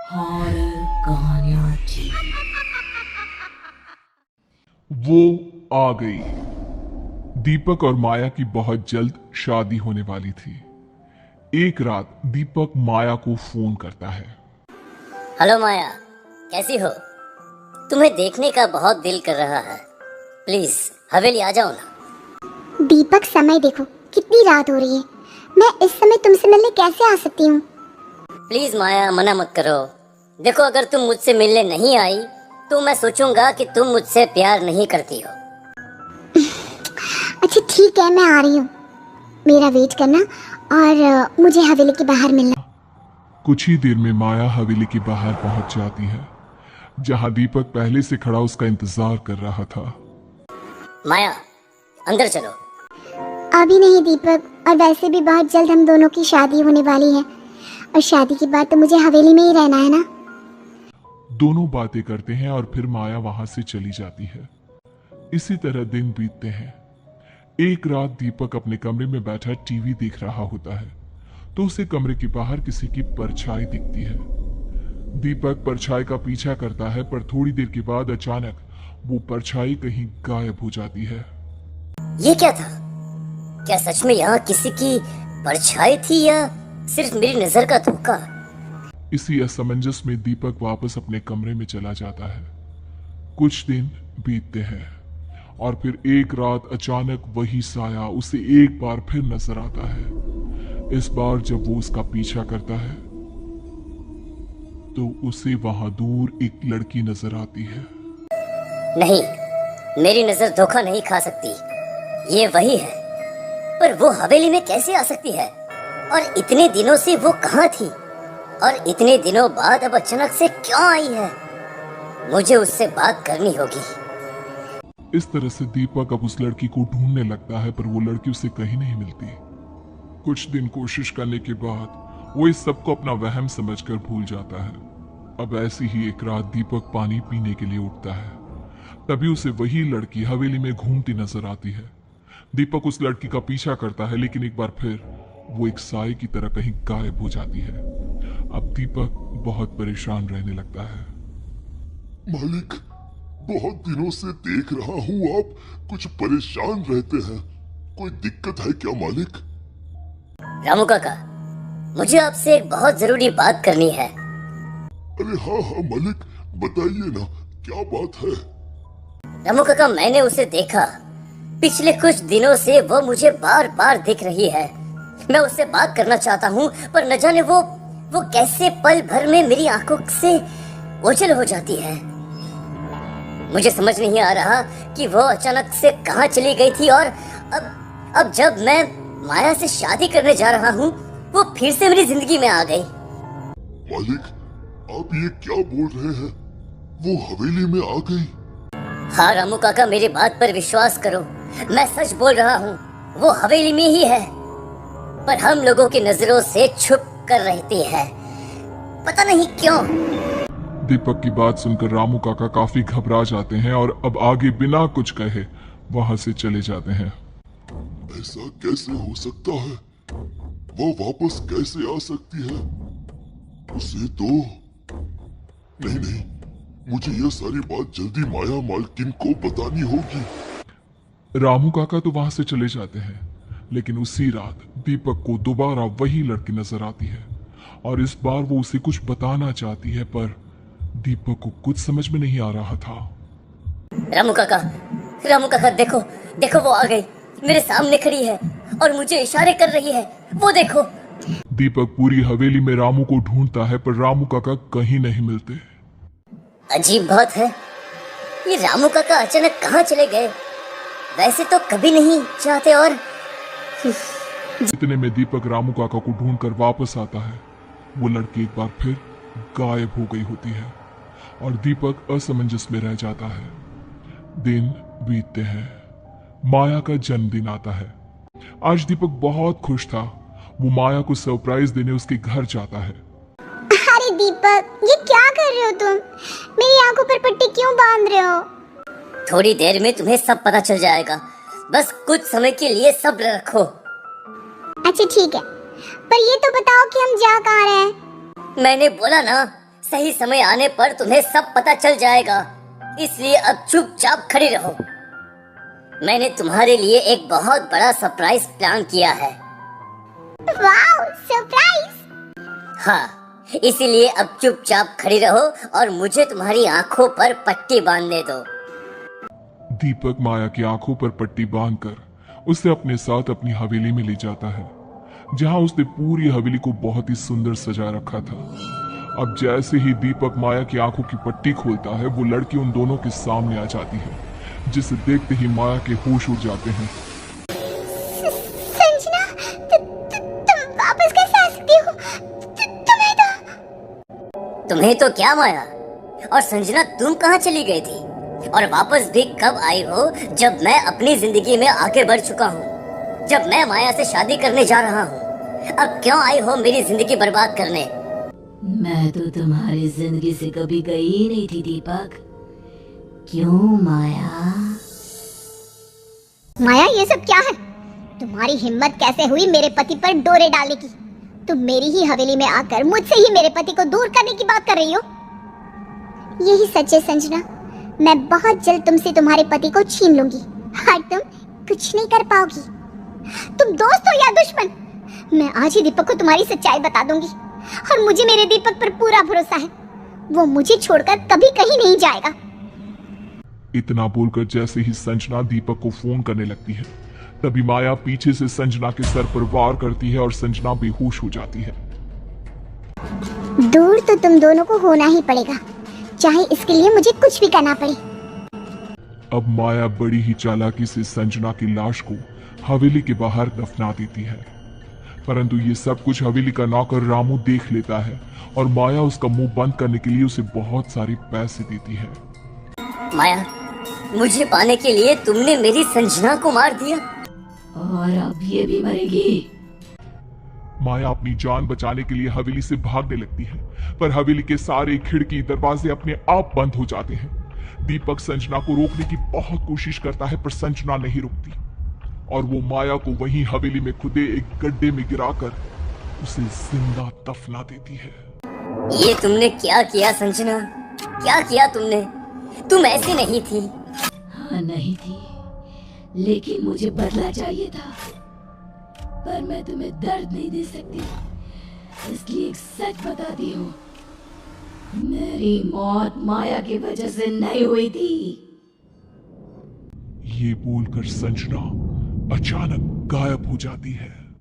Horror कहानियां थी। वो आ गई। दीपक और माया की बहुत जल्द शादी होने वाली थी। एक रात दीपक माया को फोन करता है। हेलो माया, कैसी हो? तुम्हें देखने का बहुत दिल कर रहा है। प्लीज हवेली आ जाओ ना। दीपक, समय देखो, कितनी रात हो रही है। मैं इस समय तुमसे मिलने कैसे आ सकती हूँ? प्लीज माया, मना मत करो। देखो, अगर तुम मुझसे मिलने नहीं आई तो मैं सोचूंगा कि तुम मुझसे प्यार नहीं करती हो। अच्छा ठीक है, मैं आ रही हूँ। मेरा वेट करना और मुझे हवेली के बाहर मिलना। कुछ ही देर में माया हवेली के बाहर पहुंच जाती है, जहां दीपक पहले से खड़ा उसका इंतजार कर रहा था। माया, अंदर चलो। अभी नहीं दीपक, और वैसे भी बहुत जल्द हम दोनों की शादी होने वाली है, और शादी के बाद तो मुझे हवेली में ही रहना है ना। दोनों बातें करते हैं और फिर माया वहां से चली जाती है। इसी तरह दिन बीतते हैं। एक रात दीपक अपने कमरे में बैठा टीवी देख रहा होता है, तो उसे कमरे के बाहर किसी की परछाई दिखती है। दीपक परछाई का पीछा करता है, पर थोड़ी देर के बाद अचानक वो परछाई कहीं गायब हो जाती है। ये क्या था? क्या सच में यहाँ किसी की परछाई थी या सिर्फ मेरी नजर का धोखा? इसी असमंजस में दीपक वापस अपने कमरे में चला जाता है। कुछ दिन बीतते हैं और फिर एक रात अचानक वही साया उसे एक बार फिर नजर आता है। इस बार जब वो उसका पीछा करता है तो उसे वहां दूर एक लड़की नजर आती है। नहीं, मेरी नजर धोखा नहीं खा सकती। ये वही है, पर वो हवेली में कैसे आ सकती है? और इतने दिनों से वो कहाँ थी? और इतने दिनों बाद अब अचानक से क्यों आई है? मुझे उससे बात करनी होगी। इस तरह से दीपक अब उस लड़की को ढूंढने लगता है, पर वो लड़की उसे कहीं नहीं मिलती। कुछ दिन कोशिश करने के बाद वो इस सबको अपना वहम समझकर भूल जाता है। अब ऐसी ही एक रात दीपक पानी पीने के लिए उठता है, तभी उसे वही लड़की हवेली में घूमती नजर आती है। दीपक उस लड़की का पीछा करता है, लेकिन एक बार फिर वो एक साए की तरह कहीं गायब हो जाती है। अब दीपक बहुत परेशान रहने लगता है। मालिक, बहुत दिनों से देख रहा हूँ आप कुछ परेशान रहते हैं। कोई दिक्कत है क्या मालिक? रामू काका, मुझे आपसे एक बहुत जरूरी बात करनी है। अरे हाँ हाँ मालिक, बताइए ना, क्या बात है? रामू काका, मैंने उसे देखा। पिछले कुछ दिनों से वो मुझे बार बार दिख रही है। मैं उससे बात करना चाहता हूँ, पर न जाने वो कैसे पल भर में मेरी आंखों से ओझल हो जाती है। मुझे समझ नहीं आ रहा कि वो अचानक से कहाँ चली गई थी, और अब जब मैं माया से शादी करने जा रहा हूँ वो फिर से मेरी जिंदगी में आ गई। मालिक, आप ये क्या बोल रहे हैं? वो हवेली में आ गई? हाँ रामू काका, मेरी बात पर विश्वास करो, मैं सच बोल रहा हूँ। वो हवेली में ही है, पर हम लोगों की नजरों से छुप कर रहती है, पता नहीं क्यों। दीपक की बात सुनकर रामू काका काफी घबरा जाते हैं और अब आगे बिना कुछ कहे वहां से चले जाते हैं। ऐसा कैसे हो सकता है? वो वापस कैसे आ सकती है? उसे तो नहीं, मुझे यह सारी बात जल्दी माया मालकिन को बतानी होगी। रामू काका तो वहां से चले जाते हैं, लेकिन उसी रात दीपक को दोबारा वही लड़की नजर आती है और इस बार वो उसे कुछ बताना चाहती है, पर दीपक को कुछ समझ में नहीं आ रहा था। रामू काका, देखो देखो, वो आ गई, मेरे सामने खड़ी है और मुझे इशारे कर रही है। वो देखो। दीपक पूरी हवेली में रामू को ढूंढता है, पर रामू काका कहीं नहीं मिलते। अजीब बात है, ये रामू काका अचानक कहाँ चले गए? वैसे तो कभी नहीं चाहते। और इतने में दीपक रामू काका को ढूंढकर वापस आता है। वो लड़की एक बार फिर गायब हो गई होती है और दीपक असमंजस में रह जाता है। दिन बीतते हैं। माया का जन्मदिन आता है। आज दीपक बहुत खुश था। वो माया को सरप्राइज देने उसके घर जाता है। अरे दीपक, ये क्या कर रहे हो तुम? मेरी आंखों पर पट्टी क्यों बांध रहे हो? थोड़ी देर में तुम्हें सब पता चल जाएगा, बस कुछ समय के लिए सब्र रखो। अच्छा ठीक है, पर ये तो बताओ कि हम जा कहाँ रहे हैं? मैंने बोला ना सही समय आने पर तुम्हें सब पता चल जाएगा, इसलिए अब चुपचाप खड़ी रहो। मैंने तुम्हारे लिए एक बहुत बड़ा सरप्राइज प्लान किया है। Wow, surprise! हाँ, इसीलिए अब चुपचाप खड़ी रहो और मुझे तुम्हारी आंखों पर पट्टी बांधने दो। दीपक माया की आंखों पर पट्टी बांधकर उसे अपने साथ अपनी हवेली में ले जाता है, जहां उसने पूरी हवेली को बहुत ही सुंदर सजा रखा था। अब जैसे ही दीपक माया की आंखों की पट्टी खोलता है, वो लड़की उन दोनों के सामने आ जाती है, जिसे देखते ही माया के होश उड़ जाते हैं। संजना, तुम वापस कैसे आ सकती हो? तुम्हें तो क्या माया, और संजना तुम कहाँ चली गई थी? और वापस भी कब आई हो, जब मैं अपनी जिंदगी में आगे बढ़ चुका हूँ, जब मैं माया से शादी करने जा रहा हूँ। अब क्यों आई हो मेरी जिंदगी बर्बाद करने? मैं तो तुम्हारी जिंदगी से कभी गई ही नहीं थी दीपक। क्यों माया? माया, ये सब क्या है? तुम्हारी हिम्मत कैसे हुई मेरे पति पर डोरे डालने की? तुम मेरी ही हवेली में आकर मुझसे ही मेरे पति को दूर करने की बात कर रही हो। यही सच है संजना, मैं बहुत जल्द तुमसे तुम्हारे पति को छीन लूंगी और तुम कुछ नहीं कर पाओगी। तुम दोस्त हो या दुश्मन, मैं आज ही दीपक को तुम्हारी सच्चाई बता दूंगी। और मुझे मेरे दीपक पर पूरा भरोसा है, वो मुझे छोड़कर कभी कहीं नहीं जाएगा। इतना बोलकर जैसे ही संजना दीपक को फोन करने लगती है, तभी माया पीछे से संजना के सर पर वार करती है और संजना बेहोश हो जाती है। दूर तो तुम दोनों को होना ही पड़ेगा, चाहे इसके लिए मुझे कुछ भी करना पड़े। अब माया बड़ी ही चालाकी से संजना की लाश को हवेली के बाहर दफना देती है, परंतु ये सब कुछ हवेली का नौकर रामू देख लेता है और माया उसका मुंह बंद करने के लिए उसे बहुत सारे पैसे देती है। माया, मुझे पाने के लिए तुमने मेरी संजना को मार दिया, और अब ये भी मरेगी। माया अपनी जान बचाने के लिए हवेली से भागने लगती है, पर हवेली के सारे खिड़की दरवाजे अपने आप बंद हो जाते हैं। दीपक संजना को रोकने की बहुत कोशिश करता है, पर संजना नहीं रुकती और वो माया को वहीं हवेली में खुदे एक गड्ढे में गिराकर उसे जिंदा दफना देती है। ये तुमने क्या किया संजना? क्या किया तुमने? तुम ऐसी नहीं थी। हाँ, नहीं थी, लेकिन मुझे बदला चाहिए था। पर मैं तुम्हें दर्द नहीं दे सकती, इसलिए एक सच बताती हूँ, मेरी मौत माया की वजह से नहीं हुई थी। ये बोलकर संजना अचानक गायब हो जाती है।